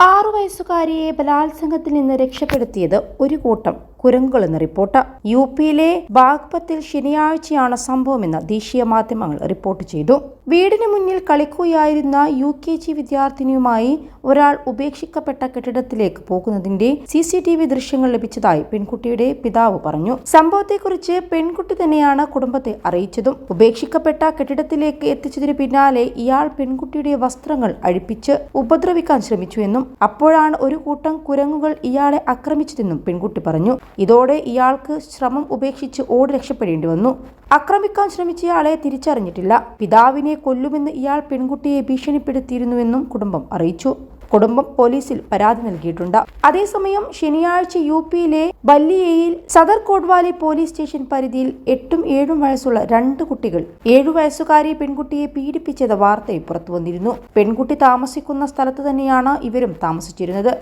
6 വയസ്സുകാരിയെ ബലാത്സംഗത്തിൽ നിന്ന് രക്ഷപ്പെടുത്തിയത് ഒരു കൂട്ടം കുരങ്ങുകളെന്ന് റിപ്പോർട്ട്. യുപിയിലെ ബാഗ്പത്തിൽ ശനിയാഴ്ചയാണ് സംഭവമെന്ന് ദേശീയ മാധ്യമങ്ങൾ റിപ്പോർട്ട് ചെയ്തു. വീടിന് മുന്നിൽ കളിക്കുകയായിരുന്ന UKG വിദ്യാർത്ഥിനിയുമായി ഒരാൾ ഉപേക്ഷിക്കപ്പെട്ട കെട്ടിടത്തിലേക്ക് പോകുന്നതിന്റെ CCTV ദൃശ്യങ്ങൾ ലഭിച്ചതായി പെൺകുട്ടിയുടെ പിതാവ് പറഞ്ഞു. സംഭവത്തെക്കുറിച്ച് പെൺകുട്ടി തന്നെയാണ് കുടുംബത്തെ അറിയിച്ചതും. ഉപേക്ഷിക്കപ്പെട്ട കെട്ടിടത്തിലേക്ക് എത്തിച്ചതിന് പിന്നാലെ ഇയാൾ പെൺകുട്ടിയുടെ വസ്ത്രങ്ങൾ അഴിപ്പിച്ച് ഉപദ്രവിക്കാൻ ശ്രമിച്ചുവെന്നും അപ്പോഴാണ് ഒരു കൂട്ടം കുരങ്ങുകൾ ഇയാളെ ആക്രമിച്ചതെന്നും പെൺകുട്ടി പറഞ്ഞു. ഇതോടെ ഇയാൾക്ക് ശ്രമം ഉപേക്ഷിച്ച് ഓടി രക്ഷപ്പെടേണ്ടി വന്നു. ആക്രമിക്കാൻ ശ്രമിച്ചയാളെ തിരിച്ചറിഞ്ഞിട്ടില്ല. പിതാവിനെ കൊല്ലുമെന്ന് ഇയാൾ പെൺകുട്ടിയെ ഭീഷണിപ്പെടുത്തിയിരുന്നുവെന്നും കുടുംബം അറിയിച്ചു. കുടുംബം പോലീസിൽ പരാതി നൽകിയിട്ടുണ്ട്. അതേസമയം ശനിയാഴ്ച UPയിലെ ബല്ലിയയിൽ സദർ കോട്വാലി പോലീസ് സ്റ്റേഷൻ പരിധിയിൽ 8ഉം 7ഉം വയസ്സുള്ള 2 കുട്ടികൾ 7 വയസ്സുകാരി പെൺകുട്ടിയെ പീഡിപ്പിച്ചത് വാർത്തയിൽ പുറത്തുവന്നിരുന്നു. പെൺകുട്ടി താമസിക്കുന്ന സ്ഥലത്ത് തന്നെയാണ് ഇവരും താമസിച്ചിരുന്നത്.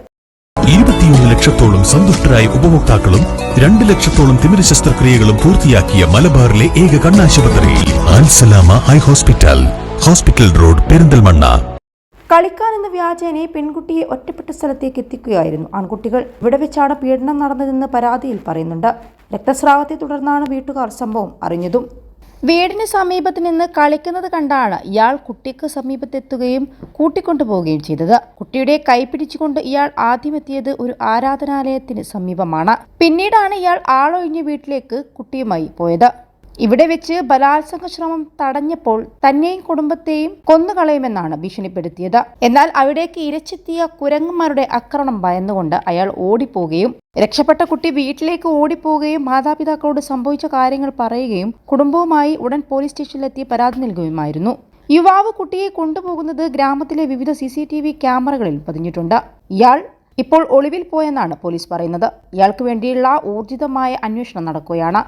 21 ലക്ഷത്തോളം സന്തുഷ്ടരായ ഉപഭോക്താക്കളും 2 ലക്ഷത്തോളം തിമിര ശസ്ത്രക്രിയകളും പൂർത്തിയാക്കിയ മലബാറിലെ ഏക കണ്ണാശുപത്രി Alsalama eye hospital, hospital road, Perinthalmanna. കളിക്കാനെന്ന വ്യാജേനെ പെൺകുട്ടിയെ ഒറ്റപ്പെട്ട സ്ഥലത്തേക്ക് എത്തിക്കുകയായിരുന്നു ആൺകുട്ടികൾ. ഇവിടെ വെച്ചാണ് പീഡനം നടന്നതെന്ന് പരാതിയിൽ പറയുന്നുണ്ട്. രക്തസ്രാവത്തെ തുടർന്നാണ് വീട്ടുകാർ സംഭവം അറിഞ്ഞതും. വീടിന് സമീപത്ത് നിന്ന് കളിക്കുന്നത് കണ്ടാണ് ഇയാൾ കുട്ടിക്ക് സമീപത്തെത്തുകയും കൂട്ടിക്കൊണ്ടുപോവുകയും ചെയ്തത്. കുട്ടിയുടെ കൈ പിടിച്ചുകൊണ്ട് ഇയാൾ ആദ്യമെത്തിയത് ഒരു ആരാധനാലയത്തിന് സമീപമാണ്. പിന്നീടാണ് ഇയാൾ ആളൊഴിഞ്ഞ വീട്ടിലേക്ക് കുട്ടിയുമായി പോയത്. ഇവിടെ വെച്ച് ബലാത്സംഗ ശ്രമം തടഞ്ഞപ്പോൾ തന്നെയും കുടുംബത്തെയും കൊന്നുകളയുമെന്നാണ് ഭീഷണിപ്പെടുത്തിയത്. എന്നാൽ അവിടേക്ക് ഇരച്ചെത്തിയ കുരങ്ങന്മാരുടെ ആക്രമണം ഭയന്നുകൊണ്ട് അയാൾ ഓടിപ്പോവുകയും രക്ഷപ്പെട്ട കുട്ടി വീട്ടിലേക്ക് ഓടിപ്പോവുകയും മാതാപിതാക്കളോട് സംഭവിച്ച കാര്യങ്ങൾ പറയുകയും കുടുംബവുമായി ഉടൻ പോലീസ് സ്റ്റേഷനിലെത്തി പരാതി നൽകുകയുമായിരുന്നു. യുവാവ് കുട്ടിയെ കൊണ്ടുപോകുന്നത് ഗ്രാമത്തിലെ വിവിധ CCTV ക്യാമറകളിൽ പതിഞ്ഞിട്ടുണ്ട്. ഇയാൾ ഇപ്പോൾ ഒളിവിൽ പോയെന്നാണ് പോലീസ് പറയുന്നത്. ഇയാൾക്ക് വേണ്ടിയുള്ള ഊർജിതമായ അന്വേഷണം നടക്കുകയാണ്.